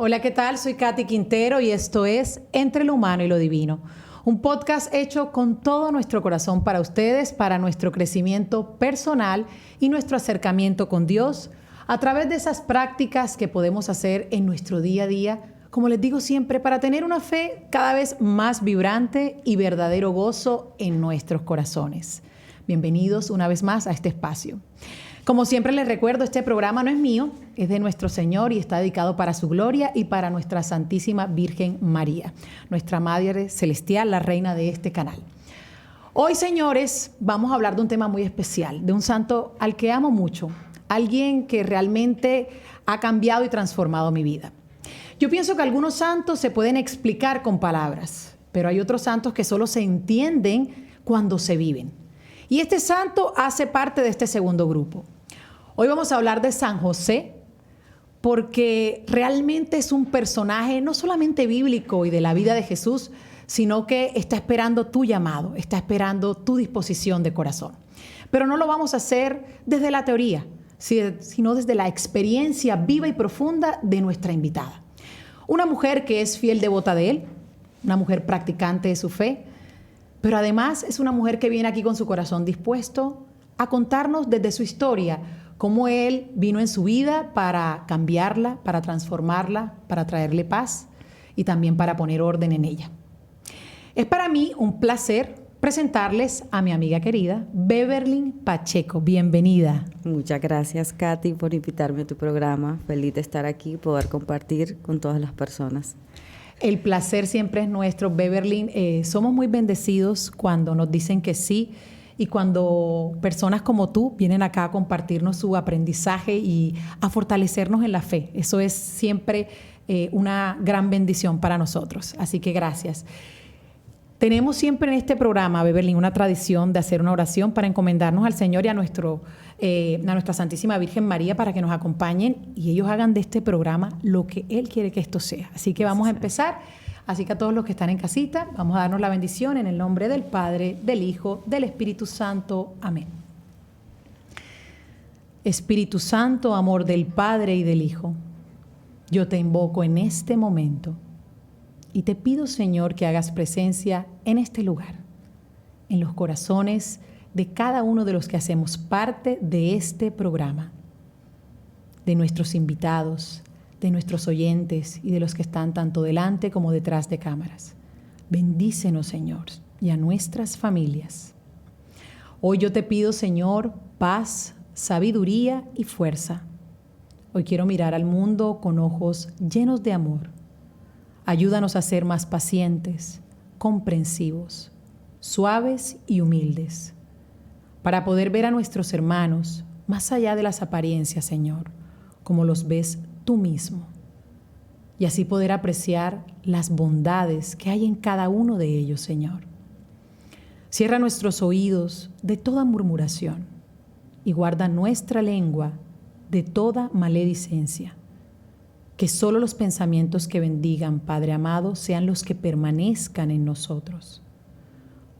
Hola, ¿qué tal? Soy Katy Quintero y esto es Entre lo Humano y lo Divino, un podcast hecho con todo nuestro corazón para ustedes, para nuestro crecimiento personal y nuestro acercamiento con Dios a través de esas prácticas que podemos hacer en nuestro día a día, como les digo siempre, para tener una fe cada vez más vibrante y verdadero gozo en nuestros corazones. Bienvenidos una vez más a este espacio. Como siempre les recuerdo, este programa no es mío, es de nuestro Señor y está dedicado para su gloria y para nuestra Santísima Virgen María, nuestra Madre Celestial, la reina de este canal. Hoy, señores, vamos a hablar de un tema muy especial, de un santo al que amo mucho, alguien que realmente ha cambiado y transformado mi vida. Yo pienso que algunos santos se pueden explicar con palabras, pero hay otros santos que solo se entienden cuando se viven. Y este santo hace parte de este segundo grupo. Hoy vamos a hablar de San José, porque realmente es un personaje no solamente bíblico y de la vida de Jesús, sino que está esperando tu llamado, está esperando tu disposición de corazón. Pero no lo vamos a hacer desde la teoría, sino desde la experiencia viva y profunda de nuestra invitada. Una mujer que es fiel devota de él, una mujer practicante de su fe, pero además es una mujer que viene aquí con su corazón dispuesto a contarnos desde su historia cómo él vino en su vida para cambiarla, para transformarla, para traerle paz y también para poner orden en ella. Es para mí un placer presentarles a mi amiga querida, Beverly Pacheco. Bienvenida. Muchas gracias, Katy, por invitarme a tu programa. Feliz de estar aquí y poder compartir con todas las personas. El placer siempre es nuestro, Beverly. Somos muy bendecidos cuando nos dicen que sí y cuando personas como tú vienen acá a compartirnos su aprendizaje y a fortalecernos en la fe. Eso es siempre una gran bendición para nosotros. Así que gracias. Tenemos siempre en este programa, Beverly, una tradición de hacer una oración para encomendarnos al Señor y a nuestra Santísima Virgen María para que nos acompañen y ellos hagan de este programa lo que Él quiere que esto sea. Así que vamos a empezar. Así que a todos los que están en casita, vamos a darnos la bendición en el nombre del Padre, del Hijo, del Espíritu Santo. Amén. Espíritu Santo, amor del Padre y del Hijo, yo te invoco en este momento y te pido, Señor, que hagas presencia en este lugar, en los corazones de cada uno de los que hacemos parte de este programa, de nuestros invitados, de nuestros oyentes y de los que están tanto delante como detrás de cámaras. Bendícenos, Señor, y a nuestras familias. Hoy yo te pido, Señor, paz, sabiduría y fuerza. Hoy quiero mirar al mundo con ojos llenos de amor. Ayúdanos a ser más pacientes, comprensivos, suaves y humildes, para poder ver a nuestros hermanos más allá de las apariencias, Señor, como los ves tú mismo, y así poder apreciar las bondades que hay en cada uno de ellos, Señor. Cierra nuestros oídos de toda murmuración y guarda nuestra lengua de toda maledicencia. Que solo los pensamientos que bendigan, Padre amado, sean los que permanezcan en nosotros.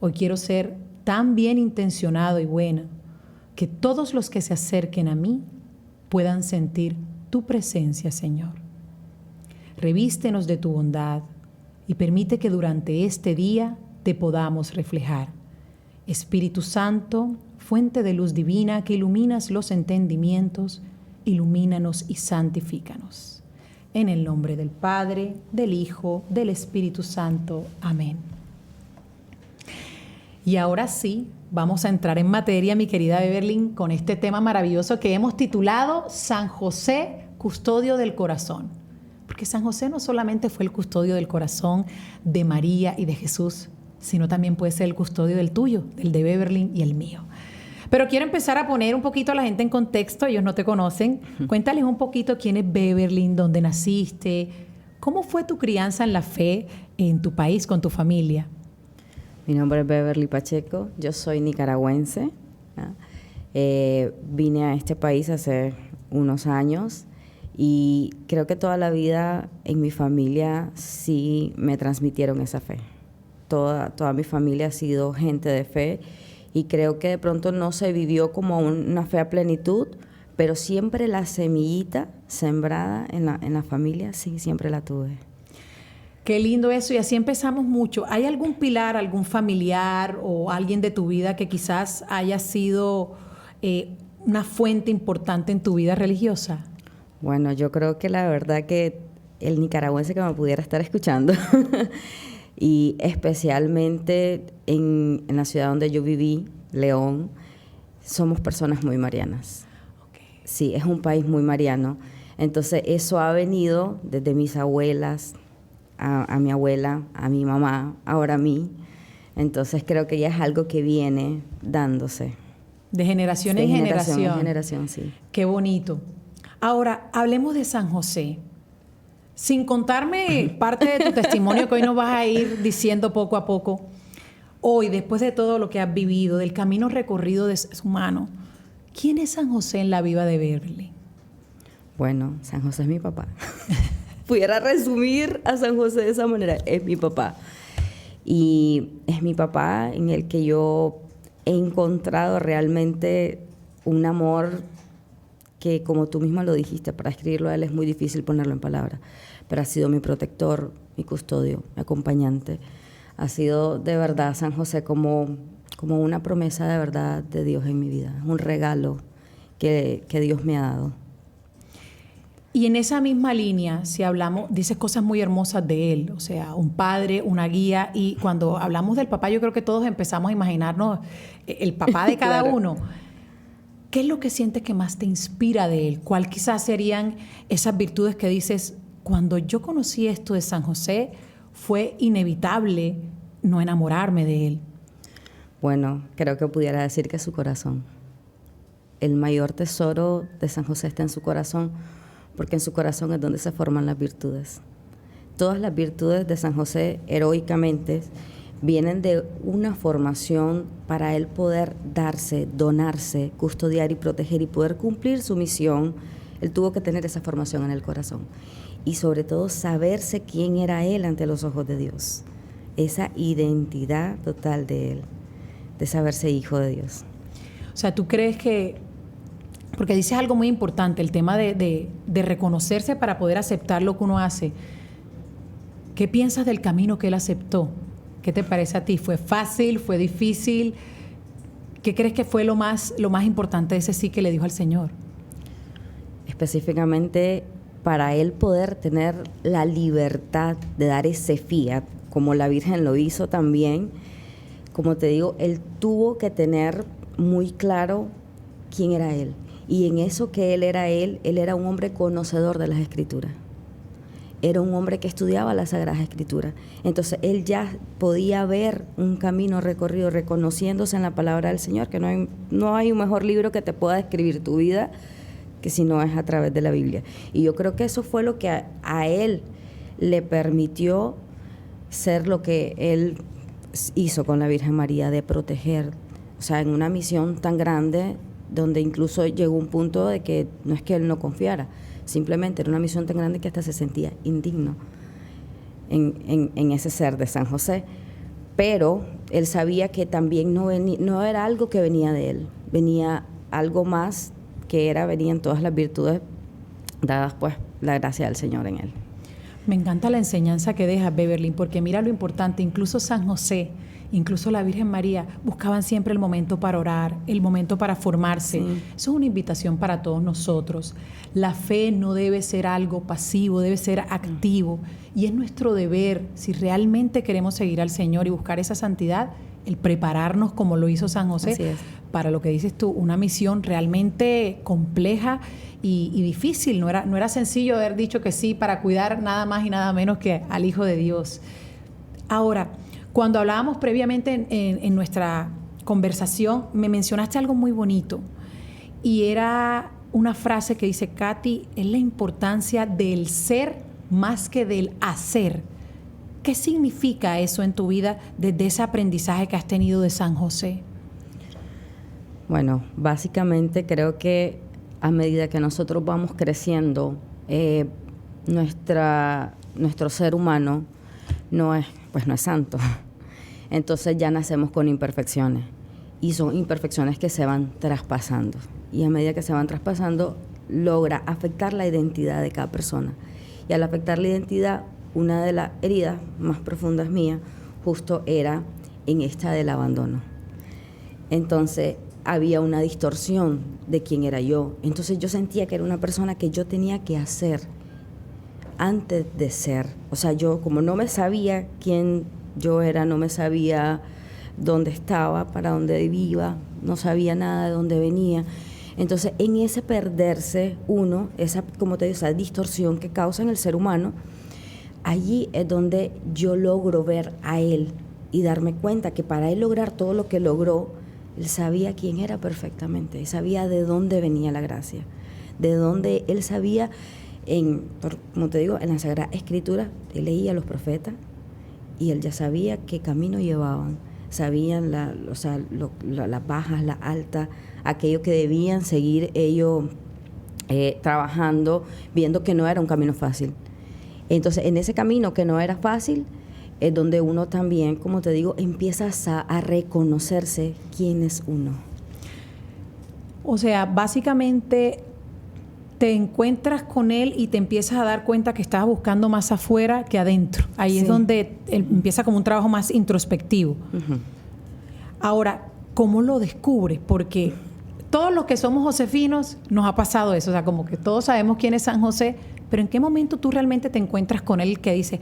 Hoy quiero ser tan bien intencionado y bueno que todos los que se acerquen a mí puedan sentir tu presencia, Señor. Revístenos de tu bondad y permite que durante este día te podamos reflejar. Espíritu Santo, fuente de luz divina que iluminas los entendimientos, ilumínanos y santifícanos. En el nombre del Padre, del Hijo, del Espíritu Santo. Amén. Y ahora sí, vamos a entrar en materia, mi querida Beverly, con este tema maravilloso que hemos titulado San José, custodio del corazón. Porque San José no solamente fue el custodio del corazón de María y de Jesús, sino también puede ser el custodio del tuyo, del de Beverly y el mío. Pero quiero empezar a poner un poquito a la gente en contexto, ellos no te conocen. Cuéntales un poquito quién es Beverly, dónde naciste, cómo fue tu crianza en la fe en tu país, con tu familia. Mi nombre es Beverly Pacheco, yo soy nicaragüense. Vine a este país hace unos años y creo que toda la vida en mi familia sí me transmitieron esa fe. Toda mi familia ha sido gente de fe y creo que de pronto no se vivió como una fe a plenitud, pero siempre la semillita sembrada en la familia, sí, siempre la tuve. Qué lindo eso, y así empezamos mucho. ¿Hay algún pilar, algún familiar o alguien de tu vida que quizás haya sido una fuente importante en tu vida religiosa? Bueno, yo creo que la verdad que el nicaragüense que me pudiera estar escuchando, y especialmente en la ciudad donde yo viví, León, somos personas muy marianas. Okay. Sí, es un país muy mariano. Entonces eso ha venido desde mis abuelas, a mi abuela, a mi mamá, ahora a mí. Entonces creo que ya es algo que viene dándose. De generación en generación. De generación, sí. Qué bonito. Ahora, hablemos de San José. Sin contarme parte de tu testimonio que hoy nos vas a ir diciendo poco a poco, hoy, después de todo lo que has vivido, del camino recorrido de su mano, ¿quién es San José en la vida de Beverly? Bueno, San José es mi papá. Pudiera resumir a San José de esa manera, es mi papá. Y es mi papá en el que yo he encontrado realmente un amor que, como tú misma lo dijiste, para escribirlo a él es muy difícil ponerlo en palabras, pero ha sido mi protector, mi custodio, mi acompañante. Ha sido de verdad San José como una promesa de verdad de Dios en mi vida, un regalo que Dios me ha dado. Y en esa misma línea, si hablamos, dices cosas muy hermosas de él, o sea, un padre, una guía, y cuando hablamos del papá, yo creo que todos empezamos a imaginarnos el papá de cada Claro. uno. ¿Qué es lo que sientes que más te inspira de él? ¿Cuál quizás serían esas virtudes que dices, cuando yo conocí esto de San José, fue inevitable no enamorarme de él? Bueno, creo que pudiera decir que su corazón. El mayor tesoro de San José está en su corazón, porque en su corazón es donde se forman las virtudes. Todas las virtudes de San José, heroicamente, vienen de una formación para él poder darse, donarse, custodiar y proteger y poder cumplir su misión. Él tuvo que tener esa formación en el corazón. Y sobre todo saberse quién era él ante los ojos de Dios. Esa identidad total de él, de saberse hijo de Dios. O sea, ¿tú crees que, porque dices algo muy importante, el tema de reconocerse para poder aceptar lo que uno hace? ¿Qué piensas del camino que él aceptó? ¿Qué te parece a ti? ¿Fue fácil? ¿Fue difícil? ¿Qué crees que fue lo más importante de ese sí que le dijo al Señor? Específicamente para él poder tener la libertad de dar ese fiat, como la Virgen lo hizo también, como te digo, él tuvo que tener muy claro quién era él. Y en eso que él era un hombre conocedor de las Escrituras. Era un hombre que estudiaba las Sagradas Escrituras. Entonces, él ya podía ver un camino recorrido, reconociéndose en la palabra del Señor, que no hay un mejor libro que te pueda describir tu vida que si no es a través de la Biblia. Y yo creo que eso fue lo que a él le permitió ser lo que él hizo con la Virgen María, de proteger, o sea, en una misión tan grande, donde incluso llegó un punto de que no es que él no confiara, simplemente era una misión tan grande que hasta se sentía indigno en ese ser de San José. Pero él sabía que también no era algo que venía de él, venía algo más que venían todas las virtudes dadas, pues, la gracia del Señor en él. Me encanta la enseñanza que deja Beverly, porque mira lo importante, incluso San José, incluso la Virgen María, buscaban siempre el momento para orar, el momento para formarse. Sí. Eso es una invitación para todos nosotros. La fe no debe ser algo pasivo, debe ser activo. Y es nuestro deber, si realmente queremos seguir al Señor y buscar esa santidad, el prepararnos como lo hizo San José para lo que dices tú, una misión realmente compleja y difícil. No era sencillo haber dicho que sí para cuidar nada más y nada menos que al Hijo de Dios. Ahora, cuando hablábamos previamente en nuestra conversación, me mencionaste algo muy bonito y era una frase que dice, Katy, es la importancia del ser más que del hacer. ¿Qué significa eso en tu vida desde ese aprendizaje que has tenido de San José? Bueno, básicamente creo que a medida que nosotros vamos creciendo, nuestro ser humano no es santo. Entonces ya nacemos con imperfecciones y son imperfecciones que se van traspasando y a medida que se van traspasando, logra afectar la identidad de cada persona. Y al afectar la identidad, una de las heridas más profundas mías justo era en esta del abandono. Entonces había una distorsión de quién era yo. Entonces yo sentía que era una persona que yo tenía que hacer antes de ser. O sea, yo como no me sabía quién yo era, no me sabía dónde estaba, para dónde iba, no sabía nada de dónde venía. Entonces, en ese perderse uno, esa, como te digo, esa distorsión que causa en el ser humano, allí es donde yo logro ver a él y darme cuenta que para él lograr todo lo que logró, él sabía quién era perfectamente, él sabía de dónde venía la gracia, de dónde él sabía, como te digo, en la Sagrada Escritura, él leía a los profetas y él ya sabía qué camino llevaban, sabían las bajas, las altas, aquello que debían seguir ellos trabajando, viendo que no era un camino fácil. Entonces, en ese camino que no era fácil, es donde uno también, como te digo, empieza a reconocerse quién es uno. O sea, básicamente te encuentras con él y te empiezas a dar cuenta que estás buscando más afuera que adentro. Ahí es donde empieza como un trabajo más introspectivo. Uh-huh. Ahora, ¿cómo lo descubres? Porque todos los que somos josefinos nos ha pasado eso. O sea, como que todos sabemos quién es San José, pero ¿en qué momento tú realmente te encuentras con él que dice,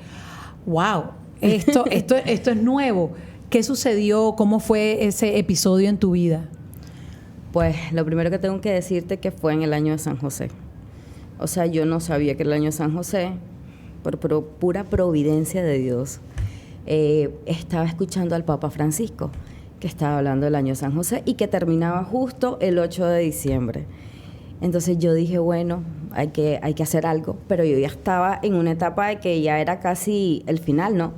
wow, esto es nuevo? ¿Qué sucedió? ¿Cómo fue ese episodio en tu vida? Pues lo primero que tengo que decirte que fue en el año de San José. O sea, yo no sabía que era el año de San José, por pura providencia de Dios. Estaba escuchando al Papa Francisco, que estaba hablando del año de San José y que terminaba justo el 8 de diciembre. Entonces yo dije, bueno, hay que hacer algo, pero yo ya estaba en una etapa de que ya era casi el final, ¿no?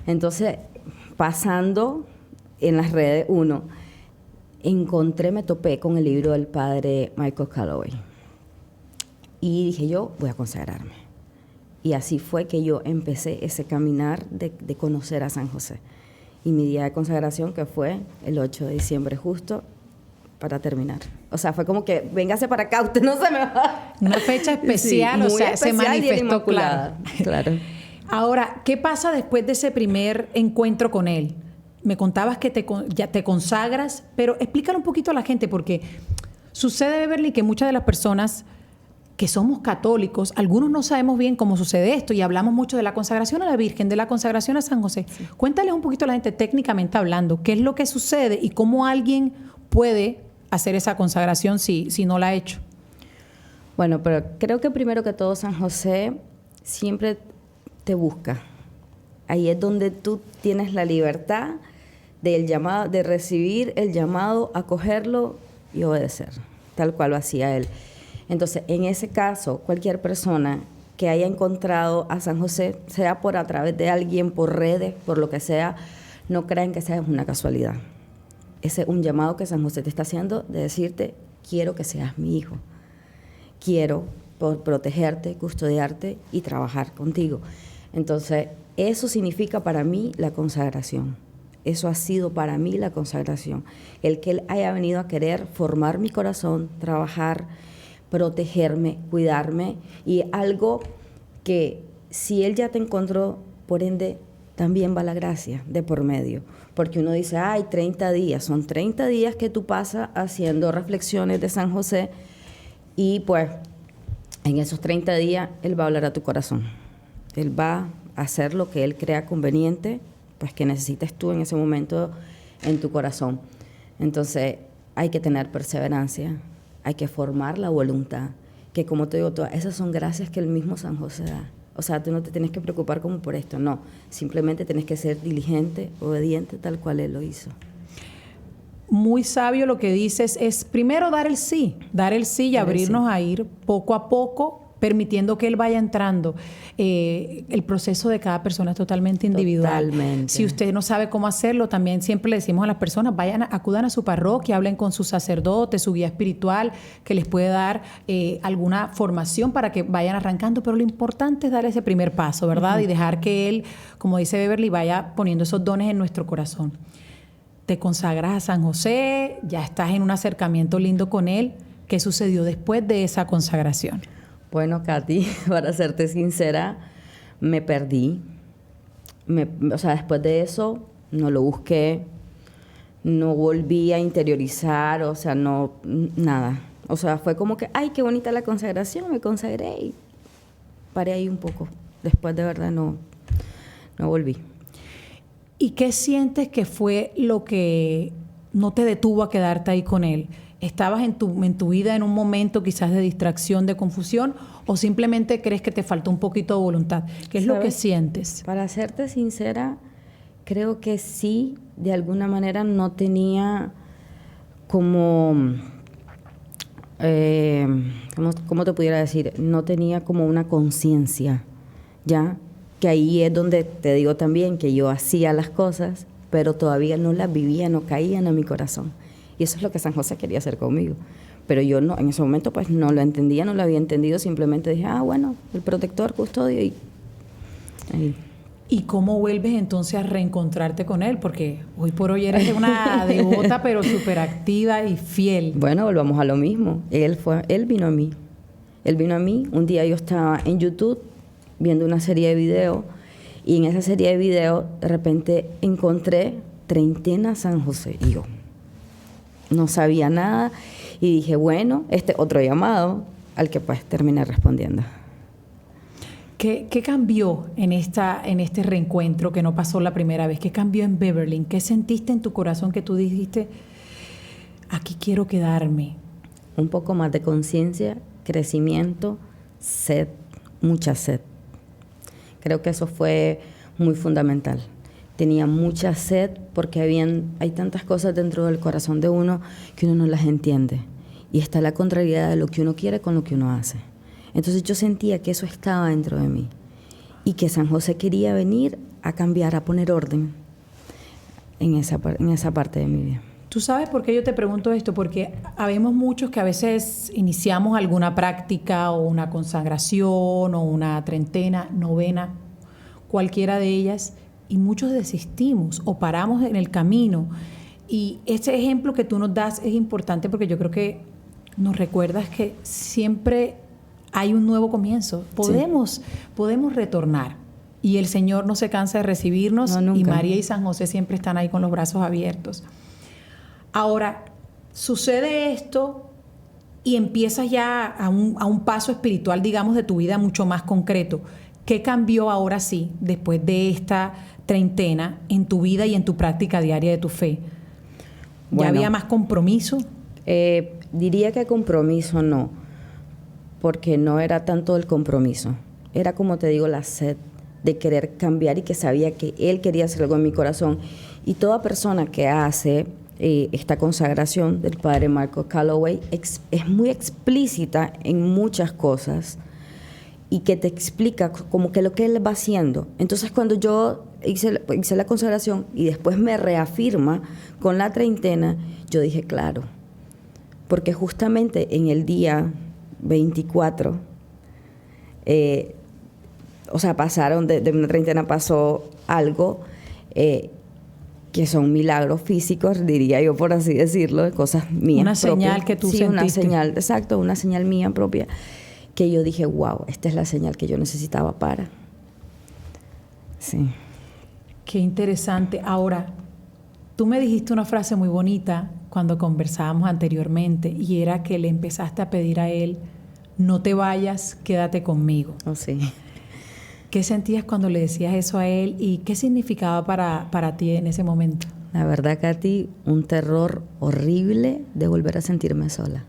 Entonces, pasando en las redes, me topé con el libro del padre Michael Calloway. Y dije yo, voy a consagrarme. Y así fue que yo empecé ese caminar de conocer a San José. Y mi día de consagración, que fue el 8 de diciembre justo, para terminar. O sea, fue como que, véngase para acá, usted no se me va. Una fecha especial, sí, o sea, se manifestó claro. Ahora, ¿qué pasa después de ese primer encuentro con él? Me contabas que ya te consagras, pero explícale un poquito a la gente, porque sucede, Beverly, que muchas de las personas que somos católicos, algunos no sabemos bien cómo sucede esto y hablamos mucho de la consagración a la Virgen, de la consagración a San José. Sí. Cuéntales un poquito a la gente técnicamente hablando, qué es lo que sucede y cómo alguien puede hacer esa consagración si no la ha hecho. Bueno, pero creo que primero que todo San José siempre te busca. Ahí es donde tú tienes la libertad del llamado, de recibir el llamado, acogerlo y obedecer, tal cual lo hacía él. Entonces, en ese caso, cualquier persona que haya encontrado a San José, sea a través de alguien, por redes, por lo que sea, no crean que sea una casualidad. Ese es un llamado que San José te está haciendo de decirte, quiero que seas mi hijo. Quiero protegerte, custodiarte y trabajar contigo. Entonces, eso significa para mí la consagración. Eso ha sido para mí la consagración. El que Él haya venido a querer formar mi corazón, trabajar, protegerme, cuidarme, y algo que si Él ya te encontró, por ende, también va la gracia de por medio. Porque uno dice, 30 días, son 30 días que tú pasas haciendo reflexiones de San José, y pues en esos 30 días Él va a hablar a tu corazón. Él va a hacer lo que Él crea conveniente, pues que necesites tú en ese momento en tu corazón. Entonces hay que tener perseverancia, hay que formar la voluntad, que como te digo, todas esas son gracias que el mismo San José da. O sea, tú no te tienes que preocupar como por esto, no. Simplemente tienes que ser diligente, obediente, tal cual Él lo hizo. Muy sabio lo que dices, es primero dar el sí y abrirnos a ir poco a poco, permitiendo que Él vaya entrando. El proceso de cada persona es totalmente individual. Totalmente. Si usted no sabe cómo hacerlo, también siempre le decimos a las personas, acudan a su parroquia, hablen con su sacerdote, su guía espiritual, que les puede dar alguna formación para que vayan arrancando, pero lo importante es dar ese primer paso, ¿verdad? Uh-huh. Y dejar que Él, como dice Beverly, vaya poniendo esos dones en nuestro corazón. Te consagras a San José, ya estás en un acercamiento lindo con Él, ¿Qué sucedió después de esa consagración? Bueno, Katy, para serte sincera, me perdí. O sea, después de eso no lo busqué, no volví a interiorizar, o sea, no, nada. O sea, fue como que, ay, qué bonita la consagración, me consagré y paré ahí un poco. Después de verdad no volví. ¿Y qué sientes que fue lo que no te detuvo a quedarte ahí con él? ¿Estabas en tu vida en un momento quizás de distracción, de confusión, o simplemente crees que te faltó un poquito de voluntad? ¿Qué es lo que sientes? Para serte sincera, creo que sí, de alguna manera no tenía como, ¿cómo te pudiera decir? No tenía como una conciencia, ¿ya? Que ahí es donde te digo también que yo hacía las cosas, pero todavía no las vivía, no caían en mi corazón. Y eso es lo que San José quería hacer conmigo. Pero yo no, en ese momento pues no lo entendía, no lo había entendido, simplemente dije, bueno, el protector, custodio y ahí. ¿Y cómo vuelves entonces a reencontrarte con él? Porque hoy por hoy eres una devota, pero súper activa y fiel. Bueno, volvamos a lo mismo. Él vino a mí. Él vino a mí. Un día yo estaba en YouTube viendo una serie de videos y en esa serie de videos de repente encontré Treintena San José. Y yo no sabía nada y dije, bueno, otro llamado al que pues terminé respondiendo. ¿Qué cambió en este reencuentro que no pasó la primera vez? ¿Qué cambió en Beverly? ¿Qué sentiste en tu corazón que tú dijiste, aquí quiero quedarme? Un poco más de conciencia, crecimiento, sed, mucha sed. Creo que eso fue muy fundamental. Tenía mucha sed porque hay tantas cosas dentro del corazón de uno que uno no las entiende. Y está la contrariedad de lo que uno quiere con lo que uno hace. Entonces yo sentía que eso estaba dentro de mí y que San José quería venir a cambiar, a poner orden en esa parte de mi vida. ¿Tú sabes por qué yo te pregunto esto? Porque habemos muchos que a veces iniciamos alguna práctica o una consagración o una treintena, novena, cualquiera de ellas, y muchos desistimos o paramos en el camino. Y ese ejemplo que tú nos das es importante porque yo creo que nos recuerdas que siempre hay un nuevo comienzo. Podemos retornar. Y el Señor no se cansa de recibirnos, y María y San José siempre están ahí con los brazos abiertos. Ahora, sucede esto y empiezas ya a un paso espiritual, digamos, de tu vida mucho más concreto. ¿Qué cambió ahora sí, después de esta treintena, en tu vida y en tu práctica diaria de tu fe? ¿Ya bueno, había más compromiso? Diría que compromiso no, porque no era tanto el compromiso. Era, como te digo, la sed de querer cambiar y que sabía que Él quería hacer algo en mi corazón. Y toda persona que hace esta consagración del Padre Marcos Calloway es muy explícita en muchas cosas y que te explica como que lo que Él va haciendo. Entonces, cuando yo hice la consagración y después me reafirma con la treintena, yo dije, claro, porque justamente en el día 24, o sea, pasaron de una treintena, pasó algo que son milagros físicos, diría yo, por así decirlo, de cosas mías una propias. Señal que tú sentiste. Una señal, exacto, una señal mía propia, que yo dije, wow, esta es la señal que yo necesitaba para. Sí. Qué interesante. Ahora, tú me dijiste una frase muy bonita cuando conversábamos anteriormente, y era que le empezaste a pedir a Él, no te vayas, quédate conmigo. Oh, sí. ¿Qué sentías cuando le decías eso a Él y qué significaba para ti en ese momento? La verdad, Katy, un terror horrible de volver a sentirme sola.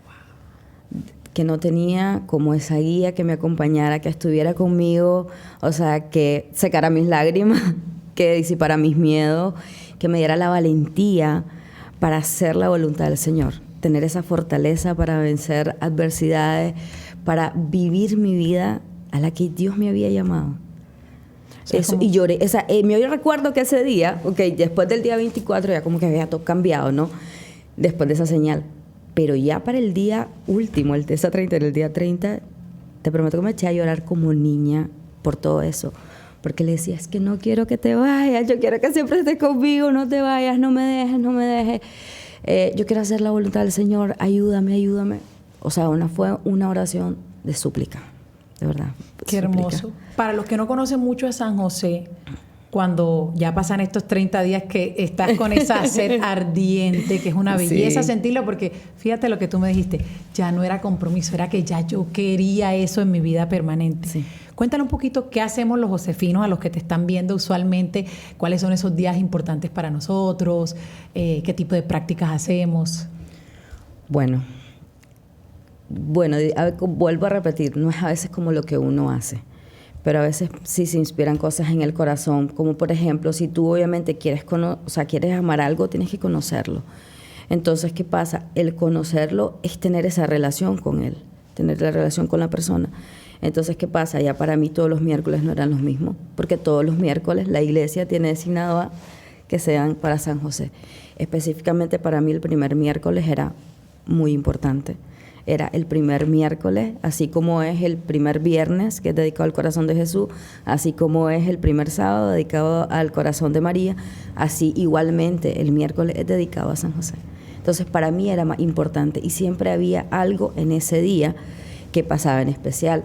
Wow. Que no tenía como esa guía que me acompañara, que estuviera conmigo, o sea, que secara mis lágrimas, que disipara mis miedos, que me diera la valentía para hacer la voluntad del Señor, tener esa fortaleza para vencer adversidades, para vivir mi vida a la que Dios me había llamado. O sea, eso, y lloré. O sea, yo recuerdo que ese día, después del día 24 ya como que había todo cambiado, ¿no? Después de esa señal. Pero ya para el día último, el día 30, te prometo que me eché a llorar como niña por todo eso. Porque le decía, es que no quiero que te vayas, yo quiero que siempre estés conmigo, no te vayas, no me dejes, no me dejes. yo quiero hacer la voluntad del Señor, ayúdame, ayúdame. O sea, fue una oración de súplica, de verdad. Qué hermoso. Para los que no conocen mucho a San José, cuando ya pasan estos 30 días que estás con esa sed ardiente, que es una belleza sentirlo, porque fíjate lo que tú me dijiste, ya no era compromiso, era que ya yo quería eso en mi vida permanente. Sí. Cuéntanos un poquito qué hacemos los josefinos, a los que te están viendo usualmente, cuáles son esos días importantes para nosotros, qué tipo de prácticas hacemos. Bueno, vuelvo a repetir, no es a veces como lo que uno hace, pero a veces sí se inspiran cosas en el corazón, como por ejemplo, si tú obviamente quieres amar algo, tienes que conocerlo. Entonces, ¿qué pasa? El conocerlo es tener esa relación con él, tener la relación con la persona. Entonces, ¿qué pasa? Ya para mí todos los miércoles no eran los mismos, porque todos los miércoles la iglesia tiene designado a que sean para San José. Específicamente para mí el primer miércoles era muy importante. Era el primer miércoles, así como es el primer viernes, que es dedicado al corazón de Jesús, así como es el primer sábado dedicado al corazón de María, así igualmente el miércoles es dedicado a San José. Entonces para mí era más importante y siempre había algo en ese día que pasaba en especial.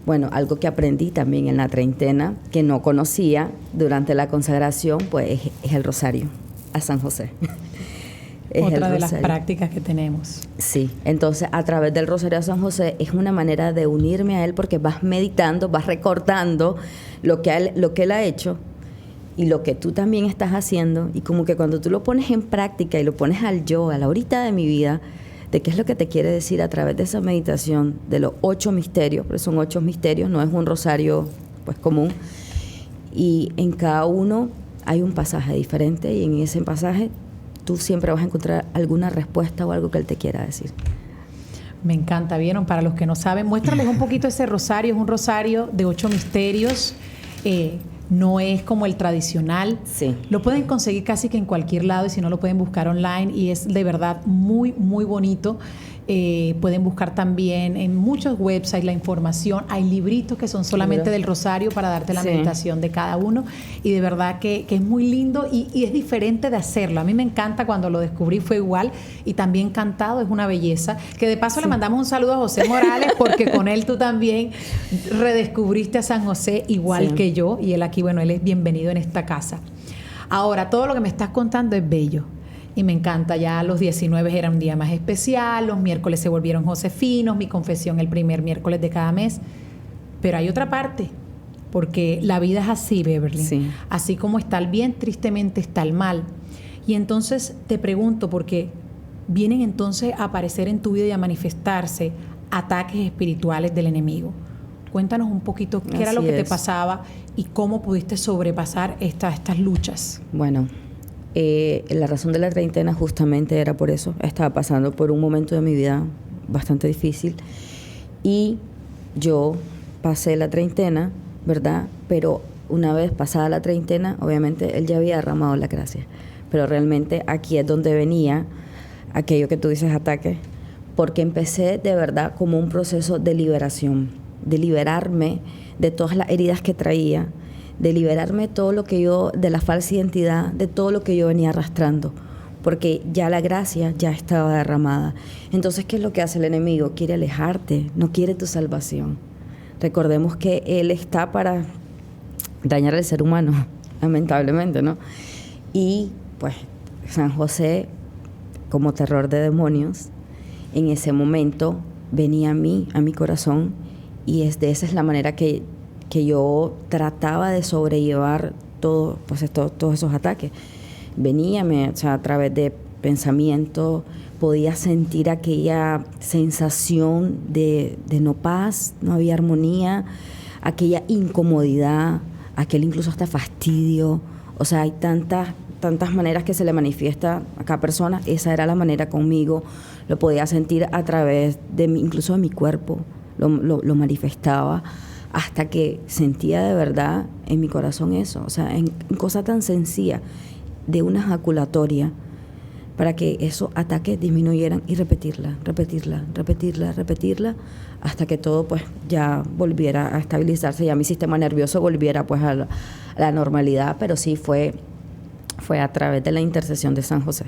Bueno, algo que aprendí también en la treintena, que no conocía durante la consagración, pues es el rosario a San José. Otra de las prácticas que tenemos. Sí, entonces a través del rosario a San José es una manera de unirme a él, porque vas meditando, vas recordando lo que él ha hecho y lo que tú también estás haciendo, y como que cuando tú lo pones en práctica y lo pones al yo, a la horita de mi vida, de qué es lo que te quiere decir a través de esa meditación de los 8 misterios, porque son 8 misterios, no es un rosario pues común, y en cada uno hay un pasaje diferente, y en ese pasaje tú siempre vas a encontrar alguna respuesta o algo que él te quiera decir. Me encanta, ¿vieron? Para los que no saben, muéstrales un poquito ese rosario. Es un rosario de 8 misterios, no es como el tradicional. Sí. Lo pueden conseguir casi que en cualquier lado, y si no lo pueden buscar online, y es de verdad muy, muy bonito. Pueden buscar también en muchos websites la información. Hay libritos que son solamente del rosario para darte la meditación de cada uno, y de verdad que es muy lindo y es diferente de hacerlo. A mí me encanta, cuando lo descubrí fue igual, y también cantado es una belleza, que de paso le mandamos un saludo a José Morales, porque con él tú también redescubriste a San José igual que yo, y él aquí, bueno, él es bienvenido en esta casa. Ahora, todo lo que me estás contando es bello y me encanta. Ya los 19 era un día más especial, los miércoles se volvieron josefinos, mi confesión el primer miércoles de cada mes. Pero hay otra parte, porque la vida es así, Beverly. Sí. Así como está el bien, tristemente está el mal. Y entonces te pregunto, porque vienen entonces a aparecer en tu vida y a manifestarse ataques espirituales del enemigo. Cuéntanos un poquito qué era lo que te pasaba y cómo pudiste sobrepasar estas luchas. Bueno, la razón de la treintena justamente era por eso. Estaba pasando por un momento de mi vida bastante difícil y yo pasé la treintena, ¿verdad? Pero una vez pasada la treintena, obviamente él ya había derramado la gracia. Pero realmente aquí es donde venía aquello que tú dices, ataque, porque empecé de verdad como un proceso de liberación, de liberarme de todas las heridas que traía, de liberarme de todo lo que yo, de la falsa identidad, de todo lo que yo venía arrastrando, porque ya la gracia ya estaba derramada. Entonces, ¿qué es lo que hace el enemigo? Quiere alejarte, no quiere tu salvación. Recordemos que él está para dañar al ser humano, lamentablemente, ¿no? Y pues San José, como terror de demonios, en ese momento venía a mí, a mi corazón, y esa es la manera que yo trataba de sobrellevar todos esos ataques. Veníame, o sea, a través de pensamientos, podía sentir aquella sensación de no paz, no había armonía, aquella incomodidad, aquel incluso hasta fastidio. O sea, hay tantas maneras que se le manifiesta a cada persona. Esa era la manera conmigo. Lo podía sentir a través de incluso de mi cuerpo, lo manifestaba, hasta que sentía de verdad en mi corazón eso. O sea, en cosa tan sencilla de una ejaculatoria, para que esos ataques disminuyeran, y repetirla, hasta que todo pues ya volviera a estabilizarse, ya mi sistema nervioso volviera pues a la normalidad. Pero sí fue a través de la intercesión de San José.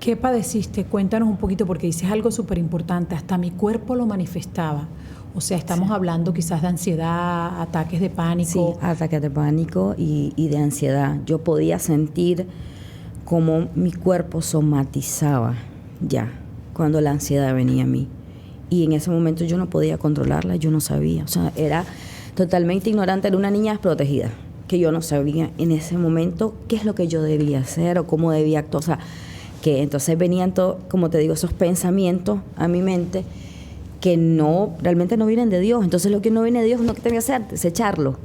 ¿Qué padeciste? Cuéntanos un poquito, porque dices algo súper importante. Hasta mi cuerpo lo manifestaba. O sea, estamos hablando quizás de ansiedad, ataques de pánico. Sí, ataques de pánico y de ansiedad. Yo podía sentir cómo mi cuerpo somatizaba ya cuando la ansiedad venía a mí. Y en ese momento yo no podía controlarla, yo no sabía. O sea, era totalmente ignorante, era una niña desprotegida, que yo no sabía en ese momento qué es lo que yo debía hacer o cómo debía actuar. O sea, que entonces venían todos, como te digo, esos pensamientos a mi mente que no, realmente no vienen de Dios. Entonces lo que no viene de Dios, no que tenía que hacer, desecharlo.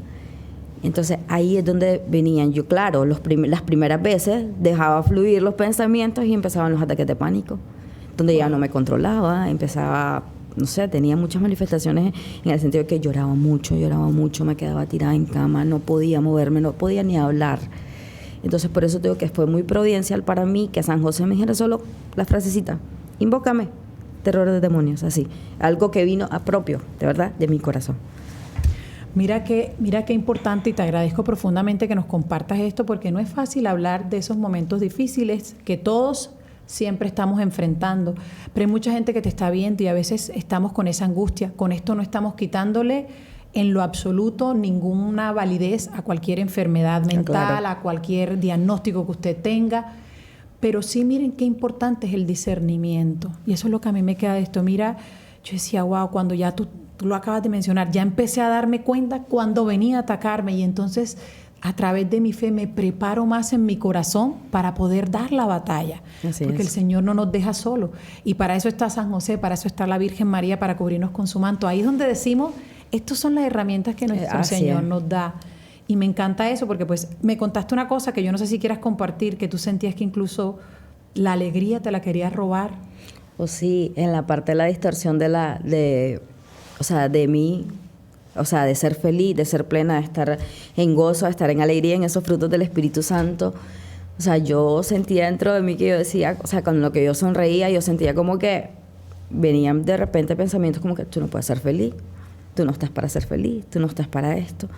Entonces ahí es donde venían. Yo, claro, las primeras veces dejaba fluir los pensamientos y empezaban los ataques de pánico, donde ya no me controlaba, empezaba, no sé, tenía muchas manifestaciones en el sentido de que lloraba mucho, me quedaba tirada en cama, no podía moverme, no podía ni hablar. Entonces por eso digo que fue muy providencial para mí que San José me dijera solo la frasecita: invócame, terror de demonios, así. Algo que vino a propio, de verdad, de mi corazón. Mira qué importante, y te agradezco profundamente que nos compartas esto, porque no es fácil hablar de esos momentos difíciles que todos siempre estamos enfrentando, pero hay mucha gente que te está viendo y a veces estamos con esa angustia. Con esto no estamos quitándole en lo absoluto ninguna validez a cualquier enfermedad mental, claro, a cualquier diagnóstico que usted tenga, pero sí miren qué importante es el discernimiento, y eso es lo que a mí me queda de esto. Mira, yo decía, wow, cuando ya tú lo acabas de mencionar, ya empecé a darme cuenta cuando venía a atacarme, y entonces a través de mi fe me preparo más en mi corazón para poder dar la batalla. Así porque el Señor no nos deja solos. Y para eso está San José, para eso está la Virgen María, para cubrirnos con su manto. Ahí es donde decimos, estas son las herramientas que nuestro Señor nos da. Y me encanta eso, porque pues me contaste una cosa que yo no sé si quieras compartir, que tú sentías que incluso la alegría te la querías robar. O sí, en la parte de la distorsión de mí, o sea, de ser feliz, de ser plena, de estar en gozo, de estar en alegría, en esos frutos del Espíritu Santo. O sea, yo sentía dentro de mí que yo decía, o sea, con lo que yo sonreía, yo sentía como que venían de repente pensamientos como que tú no puedes ser feliz, tú no estás para ser feliz, tú no estás para esto.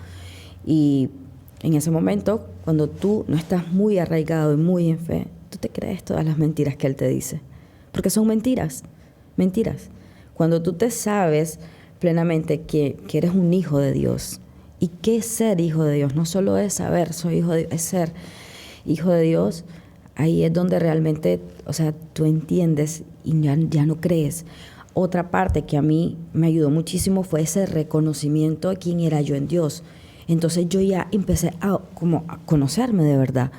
Y en ese momento, cuando tú no estás muy arraigado y muy en fe, tú te crees todas las mentiras que Él te dice. Porque son mentiras. Cuando tú te sabes plenamente que eres un hijo de Dios. ¿Y qué es ser hijo de Dios? No solo es saber, soy hijo de Dios, es ser hijo de Dios. Ahí es donde realmente, o sea, tú entiendes y ya no crees. Otra parte que a mí me ayudó muchísimo fue ese reconocimiento de quién era yo en Dios. Entonces yo ya empecé a conocerme de verdad.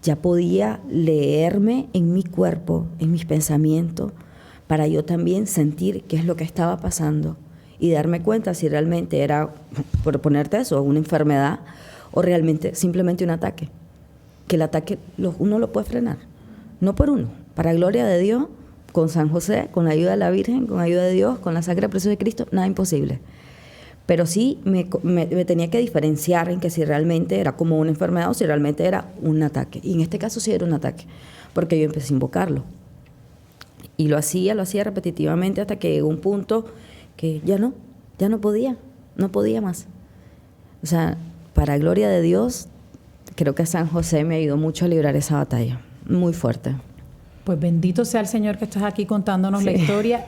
Ya podía leerme en mi cuerpo, en mis pensamientos, para yo también sentir qué es lo que estaba pasando y darme cuenta si realmente era, por ponerte eso, una enfermedad o realmente simplemente un ataque. Que el ataque uno lo puede frenar, no por uno, para gloria de Dios, con San José, con la ayuda de la Virgen, con la ayuda de Dios, con la sangre preciosa de Cristo, nada imposible. Pero sí me tenía que diferenciar en que si realmente era como una enfermedad o si realmente era un ataque. Y en este caso sí era un ataque, porque yo empecé a invocarlo. Y lo hacía repetitivamente hasta que llegó un punto que ya no podía más. O sea, para gloria de Dios, creo que San José me ayudó mucho a librar esa batalla, muy fuerte. Pues bendito sea el Señor que estás aquí contándonos la historia.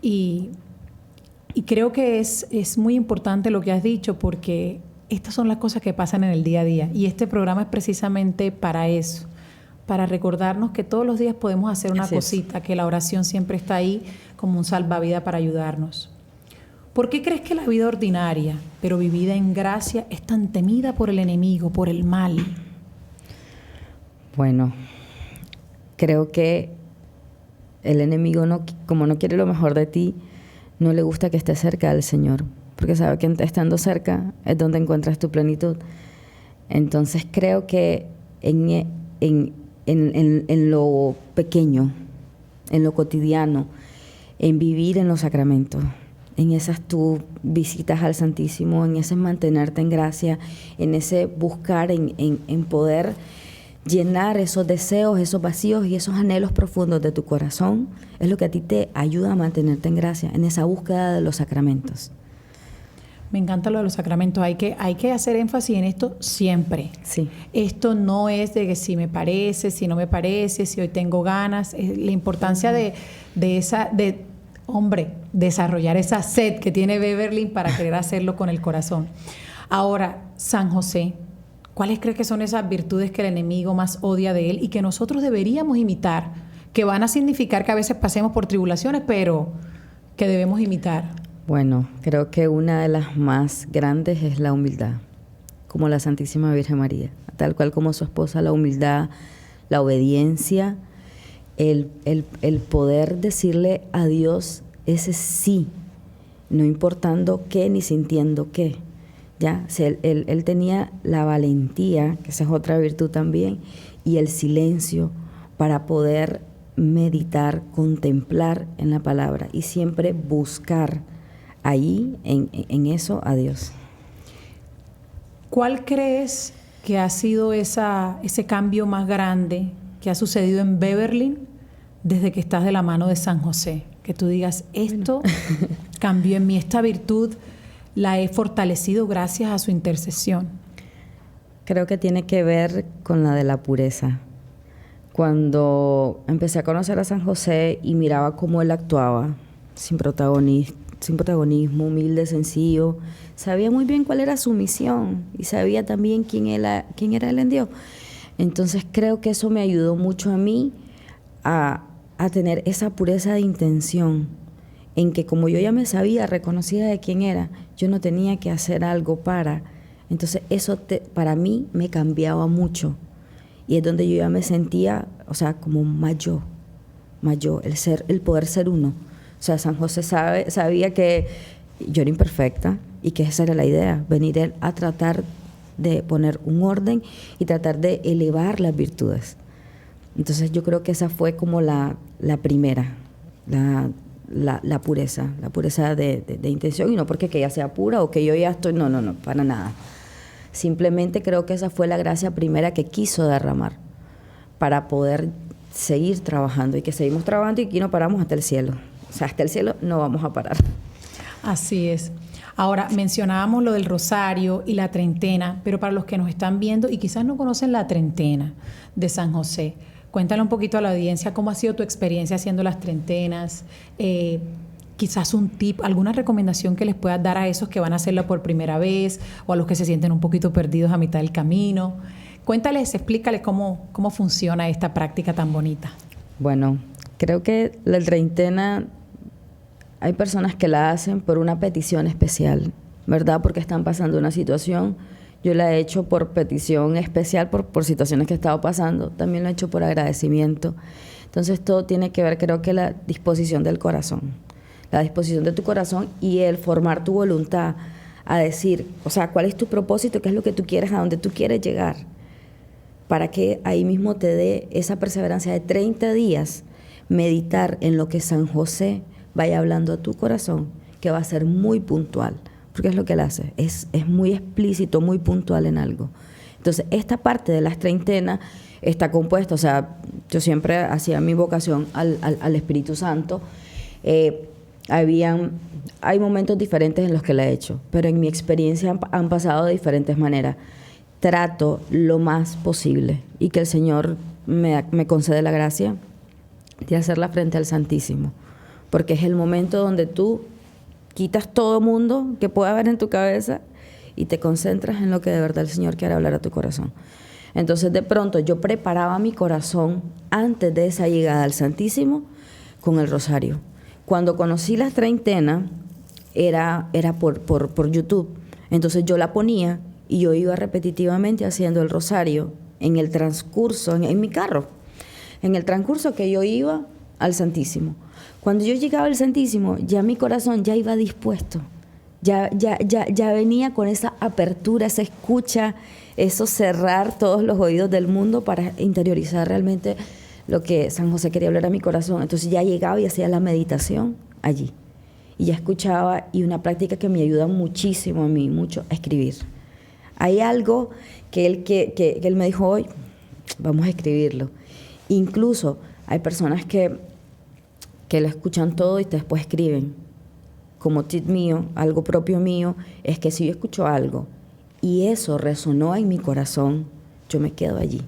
Y creo que es muy importante lo que has dicho, porque estas son las cosas que pasan en el día a día. Y este programa es precisamente para eso, para recordarnos que todos los días podemos hacer una cosita, que la oración siempre está ahí como un salvavidas para ayudarnos. ¿Por qué crees que la vida ordinaria, pero vivida en gracia, es tan temida por el enemigo, por el mal? Bueno, creo que el enemigo, como no quiere lo mejor de ti, no le gusta que estés cerca del Señor, porque sabe que estando cerca es donde encuentras tu plenitud. Entonces creo que en lo pequeño, en lo cotidiano, en vivir en los sacramentos, en esas tus visitas al Santísimo, en ese mantenerte en gracia, en ese buscar en poder llenar esos deseos, esos vacíos y esos anhelos profundos de tu corazón, es lo que a ti te ayuda a mantenerte en gracia, en esa búsqueda de los sacramentos. Me encanta lo de los sacramentos. Hay que hacer énfasis en esto siempre. Sí. Esto no es de que si me parece, si no me parece, si hoy tengo ganas. La importancia de desarrollar esa sed que tiene Beverly para querer hacerlo con el corazón. Ahora, San José, ¿cuáles crees que son esas virtudes que el enemigo más odia de él y que nosotros deberíamos imitar? Que van a significar que a veces pasemos por tribulaciones, pero que debemos imitar. Bueno, creo que una de las más grandes es la humildad, como la Santísima Virgen María, tal cual como su esposa, la humildad, la obediencia, el poder decirle a Dios ese sí, no importando qué ni sintiendo qué. ¿Ya? O sea, él tenía la valentía, que esa es otra virtud también, y el silencio para poder meditar, contemplar en la palabra y siempre buscar ahí, en eso, a Dios. ¿Cuál crees que ha sido ese cambio más grande que ha sucedido en Beverly desde que estás de la mano de San José? Que tú digas, esto cambió en mí, esta virtud la he fortalecido gracias a su intercesión. Creo que tiene que ver con la de la pureza. Cuando empecé a conocer a San José y miraba cómo él actuaba, sin protagonismo, humilde, sencillo, sabía muy bien cuál era su misión y sabía también quién era él en Dios. Entonces creo que eso me ayudó mucho a mí a tener esa pureza de intención, en que como yo ya me sabía, reconocida de quién era, yo no tenía que hacer algo para. Entonces eso para mí me cambiaba mucho. Y es donde yo ya me sentía, o sea, como más yo, el poder ser uno. O sea, San José sabía que yo era imperfecta y que esa era la idea, venir él a tratar de poner un orden y tratar de elevar las virtudes. Entonces yo creo que esa fue como la primera, la pureza de intención, y no porque que ella sea pura o que yo ya estoy, no, para nada. Simplemente creo que esa fue la gracia primera que quiso derramar para poder seguir trabajando, y que seguimos trabajando y aquí no paramos hasta el cielo. O sea, hasta el cielo no vamos a parar. Así es. Ahora, mencionábamos lo del rosario y la treintena, pero para los que nos están viendo y quizás no conocen la treintena de San José, cuéntale un poquito a la audiencia cómo ha sido tu experiencia haciendo las treintenas, quizás un tip, alguna recomendación que les puedas dar a esos que van a hacerlo por primera vez o a los que se sienten un poquito perdidos a mitad del camino. Cuéntales, explícales cómo funciona esta práctica tan bonita. Bueno, creo que la treintena, hay personas que la hacen por una petición especial, ¿verdad? Porque están pasando una situación. Yo la he hecho por petición especial, por situaciones que he estado pasando. También lo he hecho por agradecimiento. Entonces todo tiene que ver, creo que la disposición del corazón. La disposición de tu corazón y el formar tu voluntad a decir, o sea, cuál es tu propósito, qué es lo que tú quieres, a dónde tú quieres llegar, para que ahí mismo te dé esa perseverancia de 30 días, meditar en lo que San José vaya hablando a tu corazón, que va a ser muy puntual, porque es lo que él hace, es muy explícito, muy puntual en algo. Entonces, esta parte de las treintenas está compuesta, o sea, yo siempre hacía mi vocación al Espíritu Santo. Hay momentos diferentes en los que la he hecho, pero en mi experiencia han pasado de diferentes maneras. Trato lo más posible y que el Señor me concede la gracia de hacerla frente al Santísimo, porque es el momento donde tú quitas todo mundo que pueda haber en tu cabeza y te concentras en lo que de verdad el Señor quiere hablar a tu corazón. Entonces, de pronto, yo preparaba mi corazón antes de esa llegada al Santísimo con el rosario. Cuando conocí las treintenas, era por YouTube. Entonces, yo la ponía y yo iba repetitivamente haciendo el rosario en el transcurso, en mi carro, en el transcurso que yo iba al Santísimo. Cuando yo llegaba al Santísimo, ya mi corazón ya iba dispuesto. Ya venía con esa apertura, esa escucha, eso cerrar todos los oídos del mundo para interiorizar realmente lo que San José quería hablar a mi corazón. Entonces ya llegaba y hacía la meditación allí. Y ya escuchaba, y una práctica que me ayuda muchísimo a mí, mucho, a escribir. Hay algo que él me dijo hoy, vamos a escribirlo. Incluso hay personas que lo escuchan todo y después escriben como tip mío, algo propio mío, es que si yo escucho algo y eso resonó en mi corazón, yo me quedo allí.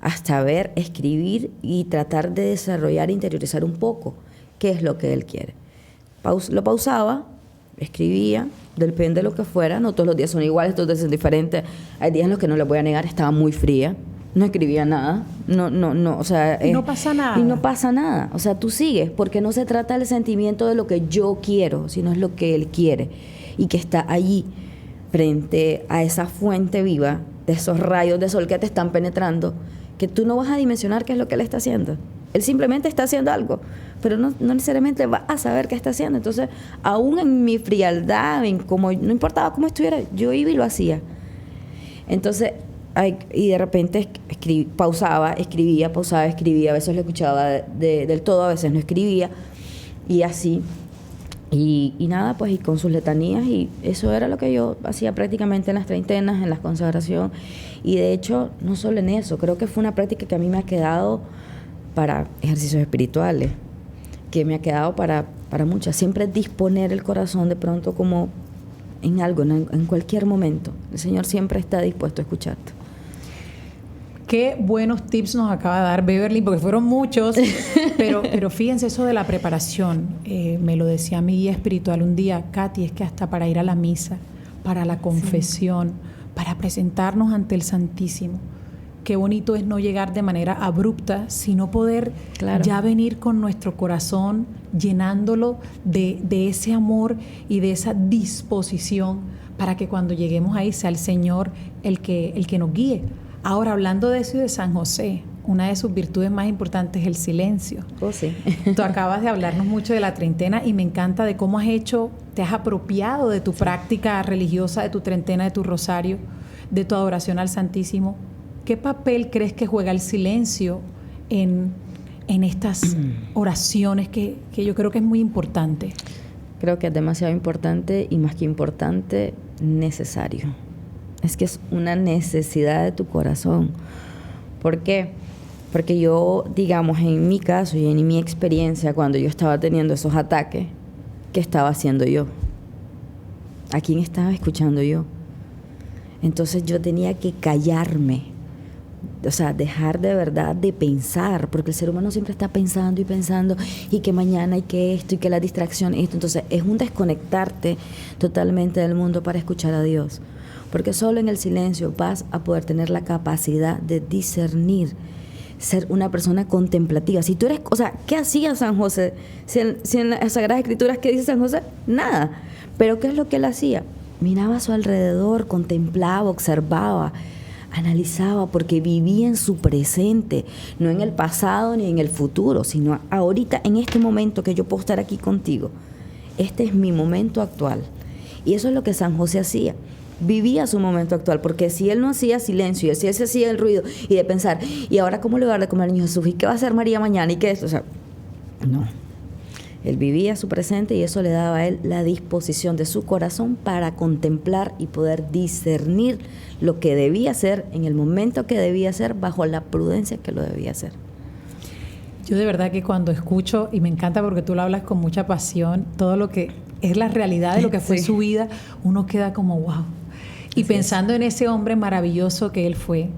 Hasta ver, escribir y tratar de desarrollar e interiorizar un poco qué es lo que él quiere. Lo pausaba, escribía, depende de lo que fuera, no todos los días son iguales, todos los días son diferentes. Hay días en los que no les voy a negar, estaba muy fría, no escribía nada, o sea... no pasa nada. Y no pasa nada, o sea, tú sigues, porque no se trata del sentimiento de lo que yo quiero, sino es lo que él quiere, y que está allí, frente a esa fuente viva, de esos rayos de sol que te están penetrando, que tú no vas a dimensionar qué es lo que él está haciendo. Él simplemente está haciendo algo, pero no necesariamente vas a saber qué está haciendo. Entonces, aún en mi frialdad, no importaba cómo estuviera, yo iba y lo hacía. Entonces, y de repente pausaba, escribía, a veces lo escuchaba del todo, a veces no escribía, y así. Y nada, pues, y con sus letanías, y eso era lo que yo hacía prácticamente en las treintenas, en la consagración. Y de hecho, no solo en eso, creo que fue una práctica que a mí me ha quedado para ejercicios espirituales, que me ha quedado para muchas. Siempre disponer el corazón de pronto como en algo, en cualquier momento. El Señor siempre está dispuesto a escucharte. Qué buenos tips nos acaba de dar Beverly, porque fueron muchos, pero fíjense eso de la preparación. Me lo decía mi guía espiritual un día, Katy, es que hasta para ir a la misa, para la confesión, para presentarnos ante el Santísimo, qué bonito es no llegar de manera abrupta, sino poder ya venir con nuestro corazón llenándolo de ese amor y de esa disposición para que cuando lleguemos ahí sea el Señor el que nos guíe. Ahora, hablando de eso y de San José, una de sus virtudes más importantes es el silencio. Oh, sí. Tú acabas de hablarnos mucho de la treintena y me encanta de cómo te has apropiado de tu práctica religiosa, de tu treintena, de tu rosario, de tu adoración al Santísimo. ¿Qué papel crees que juega el silencio en estas oraciones que yo creo que es muy importante? Creo que es demasiado importante y más que importante, necesario. Es que es una necesidad de tu corazón. ¿Por qué? Porque yo, digamos, en mi caso y en mi experiencia, cuando yo estaba teniendo esos ataques, ¿qué estaba haciendo yo? ¿A quién estaba escuchando yo? Entonces yo tenía que callarme, o sea, dejar de verdad de pensar, porque el ser humano siempre está pensando y pensando, y que mañana, y que esto, y que la distracción, esto. Entonces es un desconectarte totalmente del mundo para escuchar a Dios. Porque solo en el silencio vas a poder tener la capacidad de discernir, ser una persona contemplativa. Si tú eres, o sea, ¿qué hacía San José? Si en las Sagradas Escrituras, ¿qué dice San José? Nada. Pero ¿qué es lo que él hacía? Miraba a su alrededor, contemplaba, observaba, analizaba, porque vivía en su presente, no en el pasado ni en el futuro, sino ahorita, en este momento que yo puedo estar aquí contigo. Este es mi momento actual. Y eso es lo que San José hacía. Vivía su momento actual, porque si él no hacía silencio, y si él se hacía el ruido y de pensar, ¿y ahora cómo le va a dar de comer al niño Jesús? ¿Y qué va a hacer María mañana? ¿Y qué es? O sea, no. Él vivía su presente y eso le daba a él la disposición de su corazón para contemplar y poder discernir lo que debía hacer en el momento que debía hacer, bajo la prudencia que lo debía hacer. Yo de verdad que cuando escucho, y me encanta porque tú lo hablas con mucha pasión, todo lo que es la realidad de lo que fue su vida, uno queda como wow. Y pensando en ese hombre maravilloso que él fue,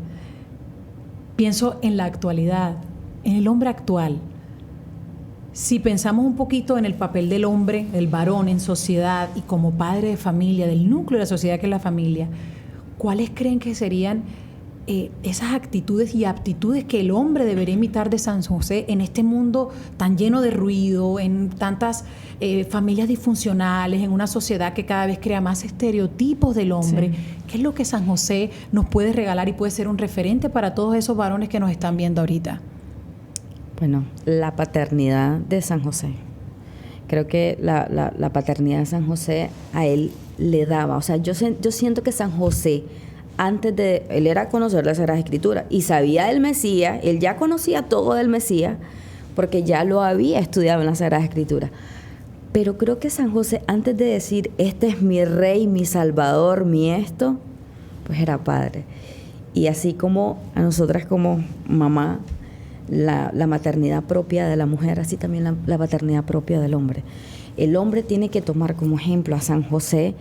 pienso en la actualidad, en el hombre actual. Si pensamos un poquito en el papel del hombre, del varón en sociedad y como padre de familia, del núcleo de la sociedad que es la familia, ¿cuáles creen que serían esas actitudes y aptitudes que el hombre debería imitar de San José en este mundo tan lleno de ruido, en tantas familias disfuncionales, en una sociedad que cada vez crea más estereotipos del hombre? Sí. ¿Qué es lo que San José nos puede regalar y puede ser un referente para todos esos varones que nos están viendo ahorita? Bueno, la paternidad de San José. Creo que la paternidad de San José a él le daba, o sea, yo siento que San José, él era conocer la Sagrada Escritura y sabía del Mesías, él ya conocía todo del Mesías porque ya lo había estudiado en la Sagrada Escritura. Pero creo que San José, antes de decir, este es mi rey, mi salvador, mi esto, pues era padre. Y así como a nosotras como mamá, la maternidad propia de la mujer, así también la paternidad propia del hombre. el hombre tiene que tomar como ejemplo a San José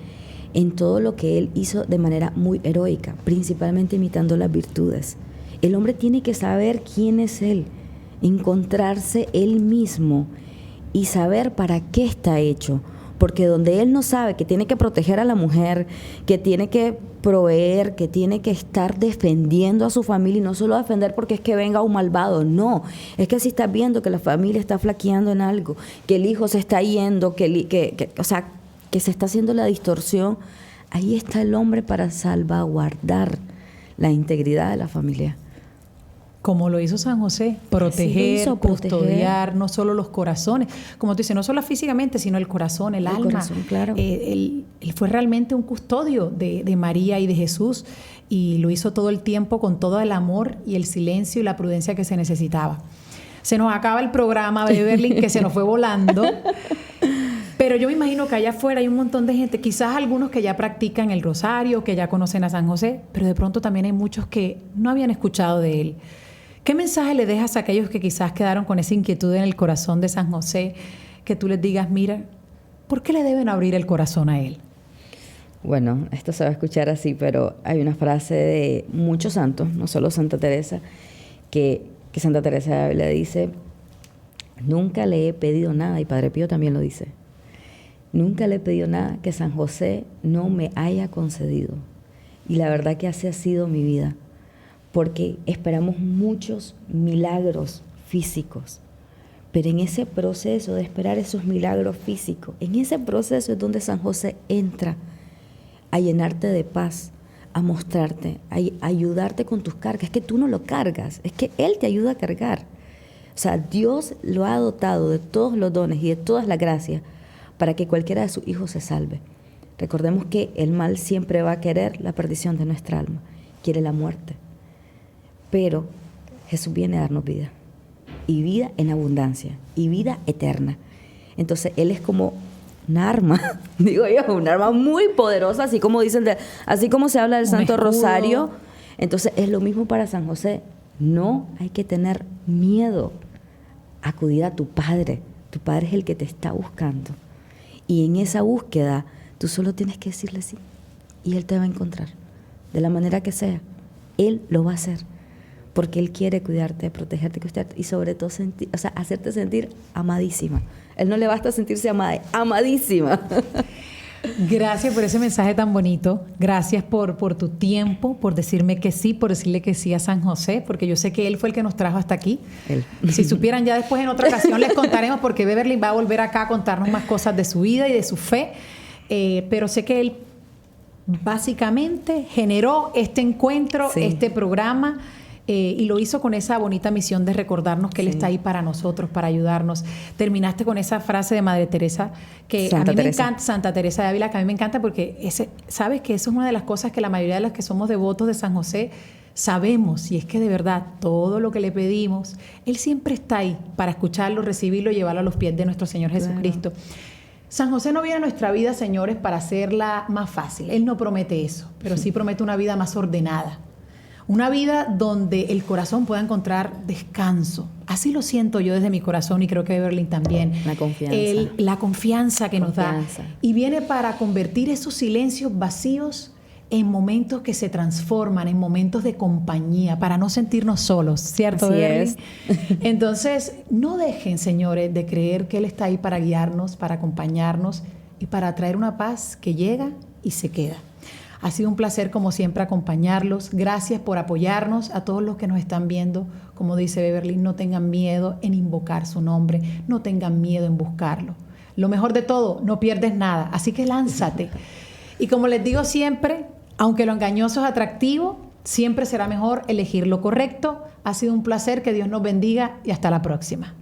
en todo lo que él hizo de manera muy heroica, principalmente imitando las virtudes. El hombre tiene que saber quién es él, encontrarse él mismo y saber para qué está hecho. Porque donde él no sabe que tiene que proteger a la mujer, que tiene que proveer, que tiene que estar defendiendo a su familia, y no solo defender porque es que venga un malvado, no, es que si estás viendo que la familia está flaqueando en algo, que el hijo se está yendo, o sea, que se está haciendo la distorsión, ahí está el hombre para salvaguardar la integridad de la familia. Como lo hizo San José, proteger, custodiar no solo los corazones, como tú dices, no solo físicamente, sino el corazón, el alma. Corazón, claro. Él fue realmente un custodio de María y de Jesús, y lo hizo todo el tiempo con todo el amor y el silencio y la prudencia que se necesitaba. Se nos acaba el programa, Beverly, que se nos fue volando. Pero yo me imagino que allá afuera hay un montón de gente, quizás algunos que ya practican el rosario, que ya conocen a San José, pero de pronto también hay muchos que no habían escuchado de él. ¿Qué mensaje le dejas a aquellos que quizás quedaron con esa inquietud en el corazón de San José, que tú les digas, mira, ¿por qué le deben abrir el corazón a él? Bueno, esto se va a escuchar así, pero hay una frase de muchos santos, no solo Santa Teresa, que Santa Teresa le dice, nunca le he pedido nada, y Padre Pío también lo dice, nunca le he pedido nada que San José no me haya concedido. Y la verdad que así ha sido mi vida, porque esperamos muchos milagros físicos, pero en ese proceso de esperar esos milagros físicos, en ese proceso es donde San José entra a llenarte de paz, a mostrarte, a ayudarte con tus cargas. Es que tú no lo cargas, es que Él te ayuda a cargar. O sea, Dios lo ha dotado de todos los dones y de todas las gracias para que cualquiera de sus hijos se salve. Recordemos que el mal siempre va a querer la perdición de nuestra alma, quiere la muerte. Pero Jesús viene a darnos vida, y vida en abundancia, y vida eterna. Entonces Él es como una arma, digo yo, una arma muy poderosa, así como dicen, así como se habla del Santo Rosario. Entonces es lo mismo para San José. No hay que tener miedo. Acudir a tu Padre. Tu Padre es el que te está buscando. Y en esa búsqueda, tú solo tienes que decirle sí. Y Él te va a encontrar. De la manera que sea. Él lo va a hacer. Porque Él quiere cuidarte, protegerte, y sobre todo hacerte sentir amadísima. Él no le basta sentirse amada, amadísima. Gracias por ese mensaje tan bonito. Gracias por tu tiempo, por decirme que sí, por decirle que sí a San José, porque yo sé que él fue el que nos trajo hasta aquí. Él. Si supieran, ya después en otra ocasión les contaremos, porque Beverly va a volver acá a contarnos más cosas de su vida y de su fe. Pero sé que él básicamente generó este encuentro, sí, este programa. Y lo hizo con esa bonita misión de recordarnos que Él está ahí para nosotros, para ayudarnos. Terminaste con esa frase de Madre Teresa, que a mí me encanta, Santa Teresa de Ávila, que a mí me encanta porque sabes que eso es una de las cosas que la mayoría de los que somos devotos de San José sabemos, y es que de verdad todo lo que le pedimos, Él siempre está ahí para escucharlo, recibirlo y llevarlo a los pies de nuestro Señor Jesucristo. Claro. San José no viene a nuestra vida, señores, para hacerla más fácil. Él no promete eso, pero sí promete una vida más ordenada. Una vida donde el corazón pueda encontrar descanso. Así lo siento yo desde mi corazón, y creo que Beverly también. La confianza. La confianza que nos da. Y viene para convertir esos silencios vacíos en momentos que se transforman, en momentos de compañía, para no sentirnos solos, ¿cierto, Así Beverly? Es. Entonces, no dejen, señores, de creer que Él está ahí para guiarnos, para acompañarnos y para traer una paz que llega y se queda. Ha sido un placer, como siempre, acompañarlos. Gracias por apoyarnos. A todos los que nos están viendo, como dice Beverly, no tengan miedo en invocar su nombre, no tengan miedo en buscarlo. Lo mejor de todo, no pierdes nada, así que lánzate. Y como les digo siempre, aunque lo engañoso es atractivo, siempre será mejor elegir lo correcto. Ha sido un placer, que Dios nos bendiga y hasta la próxima.